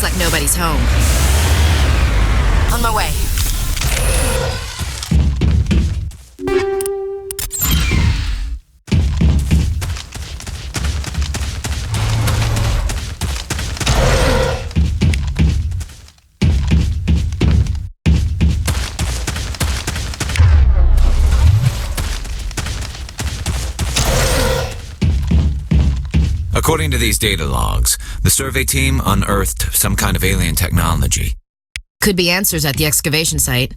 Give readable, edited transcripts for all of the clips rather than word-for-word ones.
Looks like nobody's home. On my way. According to these data logs, the survey team unearthed some kind of alien technology. Could be answers at the excavation site.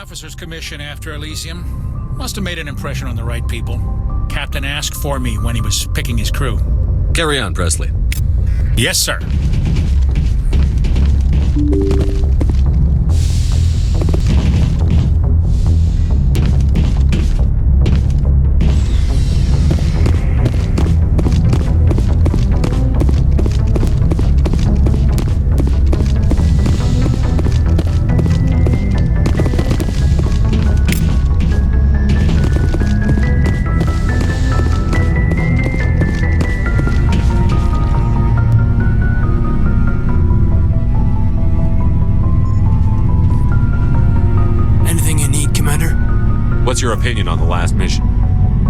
officer's commission after Elysium. Must have made an impression on the right people. Captain asked for me when he was picking his crew. Carry on, Presley. Yes, sir. What's your opinion on the last mission?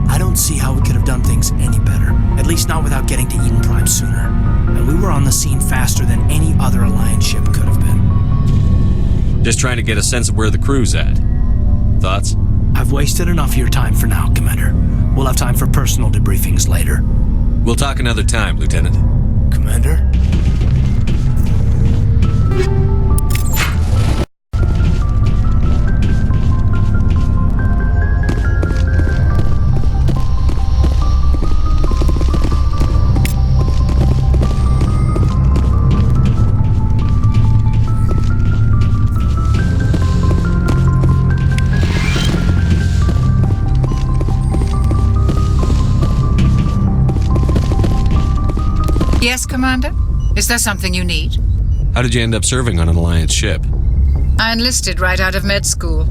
I don't see how we could have done things any better. At least not without getting to Eden Prime sooner. And we were on the scene faster than any other Alliance ship could have been. Just trying to get a sense of where the crew's at. Thoughts? I've wasted enough of your time for now, Commander. We'll have time for personal debriefings later. We'll talk another time, Lieutenant. Commander? Yes, Commander? Is there something you need? How did you end up serving on an Alliance ship? I enlisted right out of med school.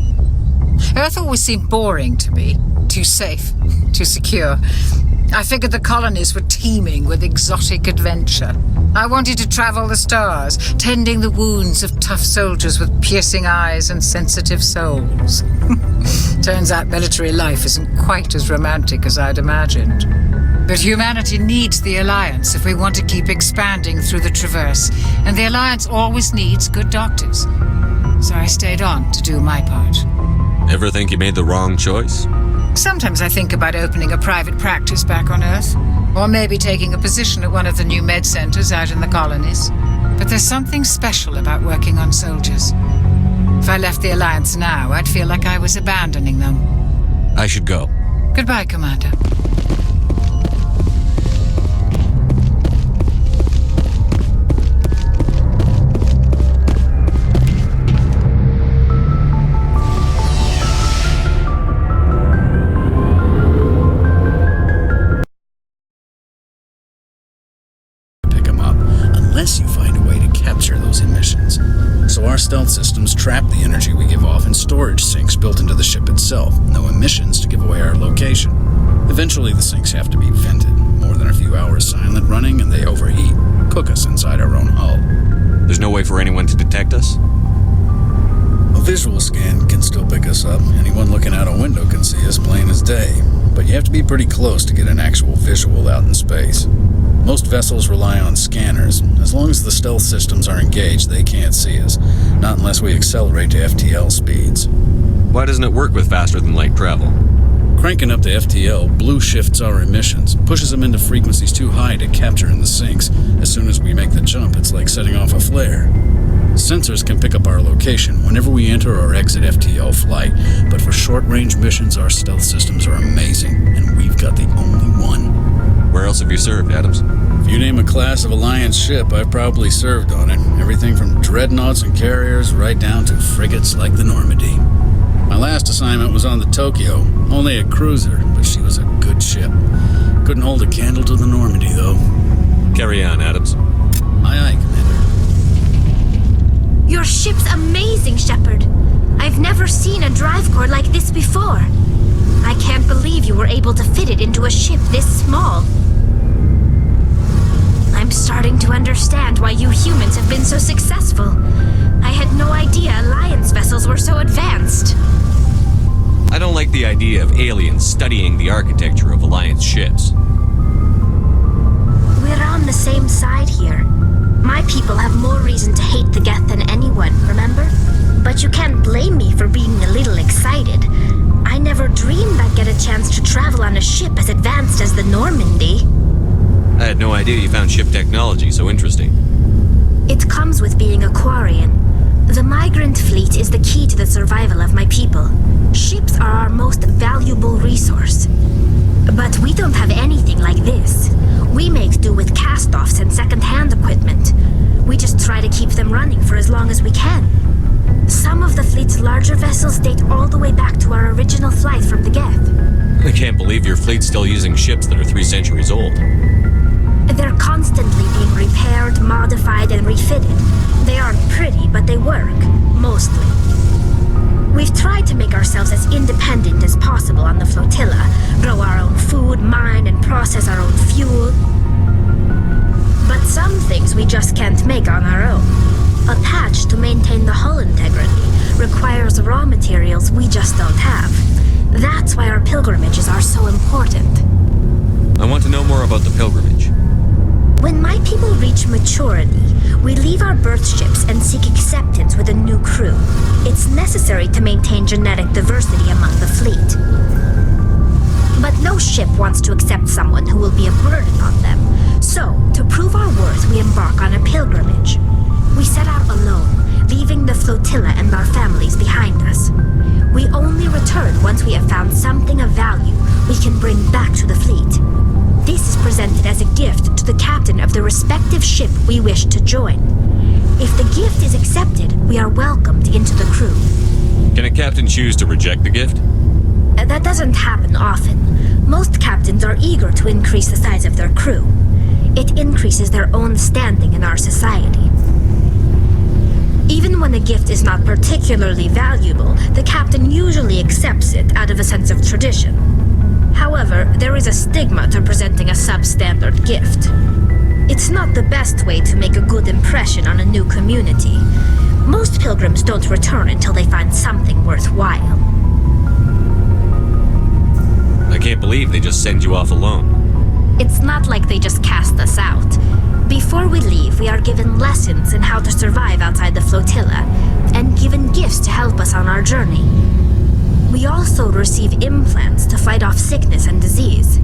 Earth always seemed boring to me. Too safe, too secure. I figured the colonies were teeming with exotic adventure. I wanted to travel the stars, tending the wounds of tough soldiers with piercing eyes and sensitive souls. Turns out military life isn't quite as romantic as I'd imagined. But humanity needs the Alliance if we want to keep expanding through the Traverse, and the Alliance always needs good doctors. So I stayed on to do my part. Ever think you made the wrong choice? Sometimes I think about opening a private practice back on Earth, or maybe taking a position at one of the new med centers out in the colonies. But there's something special about working on soldiers. If I left the Alliance now, I'd feel like I was abandoning them. I should go. Goodbye, Commander. Unless you find a way to capture those emissions. So our stealth systems trap the energy we give off in storage sinks built into the ship itself. No emissions to give away our location. Eventually the sinks have to be vented. More than a few hours silent running and they overheat. Cook us inside our own hull. There's no way for anyone to detect us? A visual scan can still pick us up. Anyone looking out a window can see us plain as day. But you have to be pretty close to get an actual visual out in space. Most vessels rely on scanners. As long as the stealth systems are engaged, they can't see us. Not unless we accelerate to FTL speeds. Why doesn't it work with faster than light travel? Cranking up to FTL blue shifts our emissions, pushes them into frequencies too high to capture in the sinks. As soon as we make the jump, it's like setting off a flare. Sensors can pick up our location whenever we enter or exit FTL flight, but for short-range missions, our stealth systems are amazing, and we've got the only one. Where else have you served, Adams? If you name a class of Alliance ship, I've probably served on it. Everything from dreadnoughts and carriers right down to frigates like the Normandy. My last assignment was on the Tokyo, only a cruiser, but she was a good ship. Couldn't hold a candle to the Normandy, though. Carry on, Adams. Aye, aye, Commander. Your ship's amazing, Shepard. I've never seen a drive core like this before. I can't believe you were able to fit it into a ship this small. I'm starting to understand why you humans have been so successful. I had no idea Alliance vessels were so advanced. I don't like the idea of aliens studying the architecture of Alliance ships. We're on the same side here. My people have more reason to hate the Geth than anyone, remember? But you can't blame me for being a little excited. I never dreamed I'd get a chance to travel on a ship as advanced as the Normandy. I had no idea you found ship technology so interesting. It comes with being a Quarian. The migrant fleet is the key to the survival of my people. Ships are our most valuable resource. But we don't have anything like this. We make do with cast-offs and second-hand equipment. We just try to keep them running for as long as we can. Some of the fleet's larger vessels date all the way back to our original flight from the Geth. I can't believe your fleet's still using ships that are 3 centuries old. They're constantly being repaired, modified, and refitted. They aren't pretty, but they work. Mostly. We've tried to make ourselves as independent as possible on the flotilla, grow our own food, mine, and process our own fuel. But some things we just can't make on our own. A patch to maintain the hull integrity requires raw materials we just don't have. That's why our pilgrimages are so important. I want to know more about the pilgrimage. When my people reach maturity, we leave our birth ships and seek acceptance with a new crew. It's necessary to maintain genetic diversity among the fleet. But no ship wants to accept someone who will be a burden on them. So, to prove our worth, we embark on a pilgrimage. We set out alone, leaving the flotilla and our families behind us. We only return once we have found something of value we can bring back to the fleet. This is presented as a gift to the captain of the respective ship we wish to join. If the gift is accepted, we are welcomed into the crew. Can a captain choose to reject the gift? That doesn't happen often. Most captains are eager to increase the size of their crew. It increases their own standing in our society. Even when a gift is not particularly valuable, the captain usually accepts it out of a sense of tradition. However, there is a stigma to presenting a substandard gift. It's not the best way to make a good impression on a new community. Most pilgrims don't return until they find something worthwhile. I can't believe they just send you off alone. It's not like they just cast us out. Before we leave, we are given lessons in how to survive outside the flotilla, and given gifts to help us on our journey. We also receive implants to fight off sickness and disease.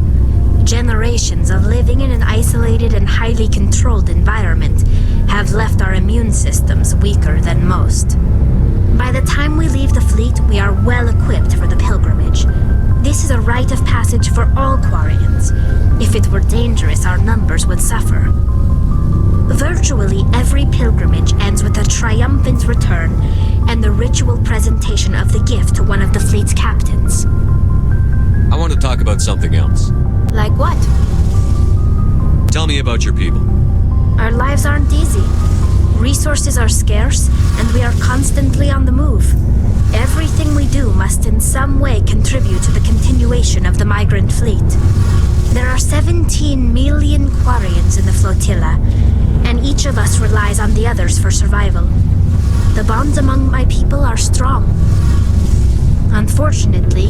Generations of living in an isolated and highly controlled environment have left our immune systems weaker than most. By the time we leave the fleet, we are well equipped for the pilgrimage. This is a rite of passage for all Quarians. If it were dangerous, our numbers would suffer. Virtually every pilgrimage ends with a triumphant return and the ritual presentation of the gift to one of the fleet's captains. I want to talk about something else. Like what? Tell me about your people. Our lives aren't easy. Resources are scarce, and we are constantly on the move. Everything we do must in some way contribute to the continuation of the migrant fleet. There are 17 million Quarians in the flotilla, and each of us relies on the others for survival. The bonds among my people are strong. Unfortunately,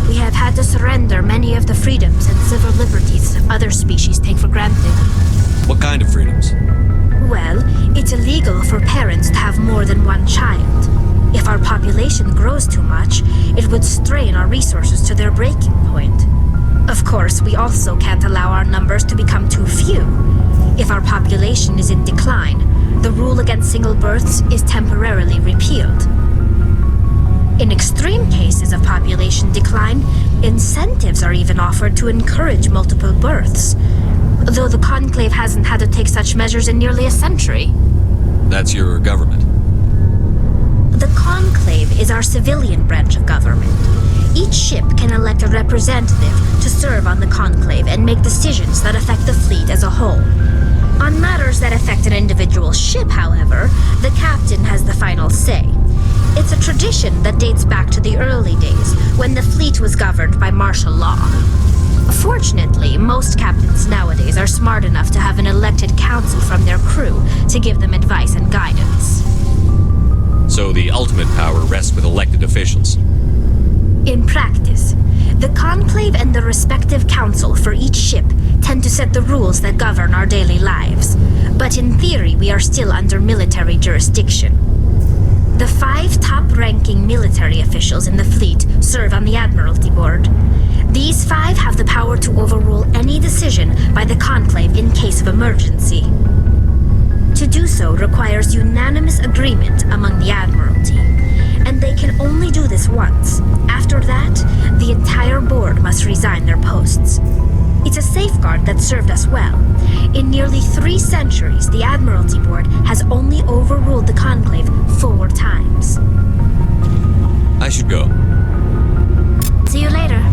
we have had to surrender many of the freedoms and civil liberties other species take for granted. What kind of freedoms? Well, it's illegal for parents to have more than one child. If our population grows too much, it would strain our resources to their breaking point. Of course, we also can't allow our numbers to become too few. If our population is in decline, the rule against single births is temporarily repealed. In extreme cases of population decline, incentives are even offered to encourage multiple births, though the Conclave hasn't had to take such measures in nearly a century. That's your government. The Conclave is our civilian branch of government. Each ship can elect a representative to serve on the Conclave and make decisions that affect the fleet as a whole. On matters that affect an individual ship, however, the captain has the final say. It's a tradition that dates back to the early days, when the fleet was governed by martial law. Fortunately, most captains nowadays are smart enough to have an elected council from their crew to give them advice and guidance. So the ultimate power rests with elected officials. In practice, the Conclave and the respective council for each ship tend to set the rules that govern our daily lives. But in theory, we are still under military jurisdiction. The 5 top-ranking military officials in the fleet serve on the Admiralty Board. These 5 have the power to overrule any decision by the Conclave in case of emergency. To do so requires unanimous agreement among the Admiralty, and they can only do this once. After that, the entire board must resign their posts. It's a safeguard that served us well. In nearly 3 centuries, the Admiralty Board has only overruled the Conclave 4 times. I should go. See you later.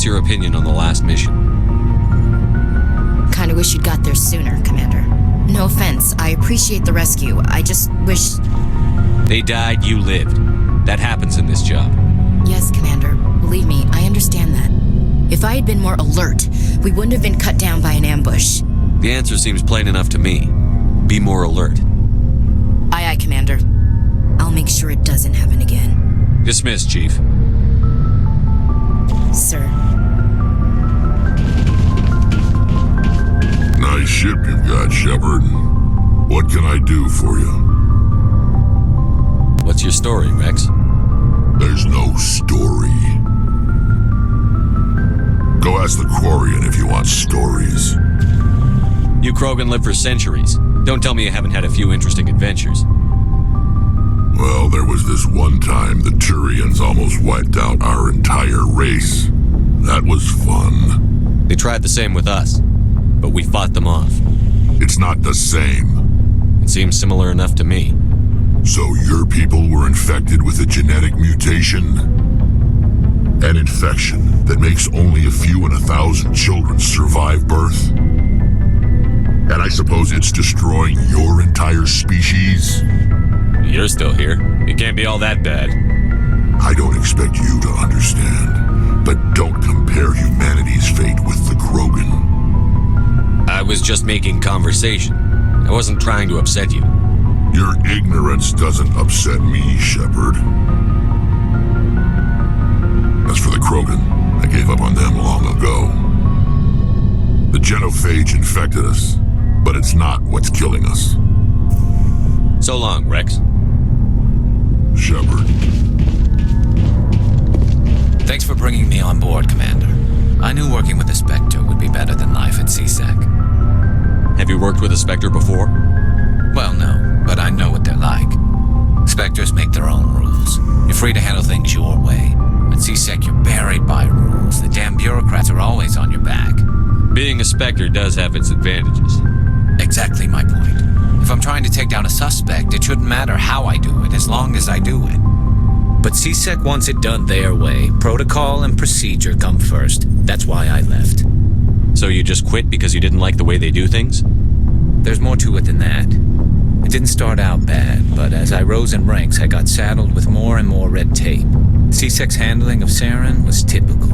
your opinion on the last mission? Kinda wish you'd got there sooner, Commander. No offense, I appreciate the rescue. I just wish... They died, you lived. That happens in this job. Yes, Commander. Believe me, I understand that. If I had been more alert, we wouldn't have been cut down by an ambush. The answer seems plain enough to me. Be more alert. Aye, aye, Commander. I'll make sure it doesn't happen again. Dismissed, Chief. Sir. Nice ship you've got, Shepard. What can I do for you? What's your story, Rex? There's no story. Go ask the Quarian if you want stories. You Krogan lived for centuries. Don't tell me you haven't had a few interesting adventures. Well, there was this one time the Turians almost wiped out our entire race. That was fun. They tried the same with us, but we fought them off. It's not the same. It seems similar enough to me. So your people were infected with a genetic mutation? An infection that makes only a few in 1,000 children survive birth? And I suppose it's destroying your entire species? You're still here. It can't be all that bad. I don't expect you to understand, but don't compare humanity's fate with the Krogan. I was just making conversation. I wasn't trying to upset you. Your ignorance doesn't upset me, Shepard. As for the Krogan, I gave up on them long ago. The genophage infected us, but it's not what's killing us. So long, Rex. Shepard. Thanks for bringing me on board, Commander. I knew working with a Spectre would be better than life at CSEC. Have you worked with a Spectre before? Well, no, but I know what they're like. Spectres make their own rules. You're free to handle things your way. At CSEC, you're buried by rules. The damn bureaucrats are always on your back. Being a Spectre does have its advantages. Exactly my point. If I'm trying to take down a suspect, it shouldn't matter how I do it, as long as I do it. But CSEC wants it done their way. Protocol and procedure come first. That's why I left. So you just quit because you didn't like the way they do things? There's more to it than that. It didn't start out bad, but as I rose in ranks, I got saddled with more and more red tape. CSEC's handling of Saren was typical.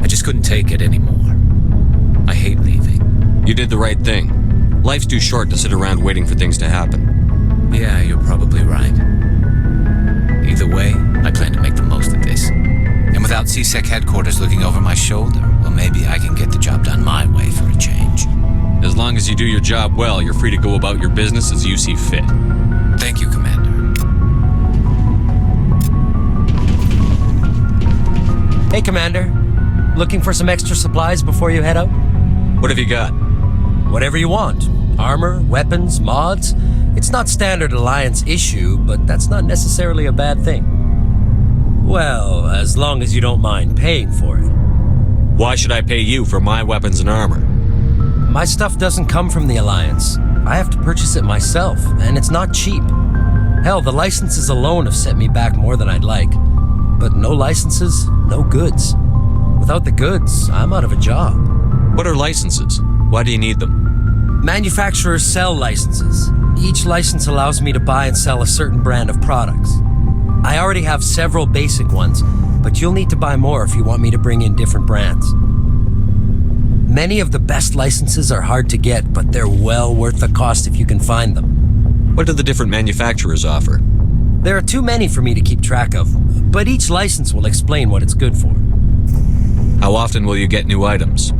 I just couldn't take it anymore. I hate leaving. You did the right thing. Life's too short to sit around waiting for things to happen. Yeah, you're probably right. Either way, I plan to make the most of this. And without CSEC headquarters looking over my shoulder, well, maybe I can get the job done my way for a change. As long as you do your job well, you're free to go about your business as you see fit. Thank you, Commander. Hey, Commander. Looking for some extra supplies before you head out? What have you got? Whatever you want. Armor, weapons, mods. It's not standard Alliance issue, but that's not necessarily a bad thing. Well, as long as you don't mind paying for it. Why should I pay you for my weapons and armor? My stuff doesn't come from the Alliance. I have to purchase it myself, and it's not cheap. Hell, the licenses alone have set me back more than I'd like. But no licenses, no goods. Without the goods, I'm out of a job. What are licenses? Why do you need them? Manufacturers sell licenses. Each license allows me to buy and sell a certain brand of products. I already have several basic ones, but you'll need to buy more if you want me to bring in different brands. Many of the best licenses are hard to get, but they're well worth the cost if you can find them. What do the different manufacturers offer? There are too many for me to keep track of, but each license will explain what it's good for. How often will you get new items?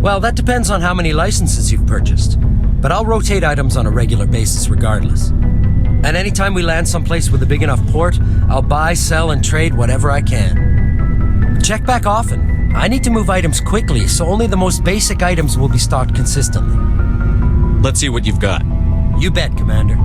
Well, that depends on how many licenses you've purchased, but I'll rotate items on a regular basis regardless. And anytime we land someplace with a big enough port, I'll buy, sell, and trade whatever I can. Check back often. I need to move items quickly, so only the most basic items will be stocked consistently. Let's see what you've got. You bet, Commander.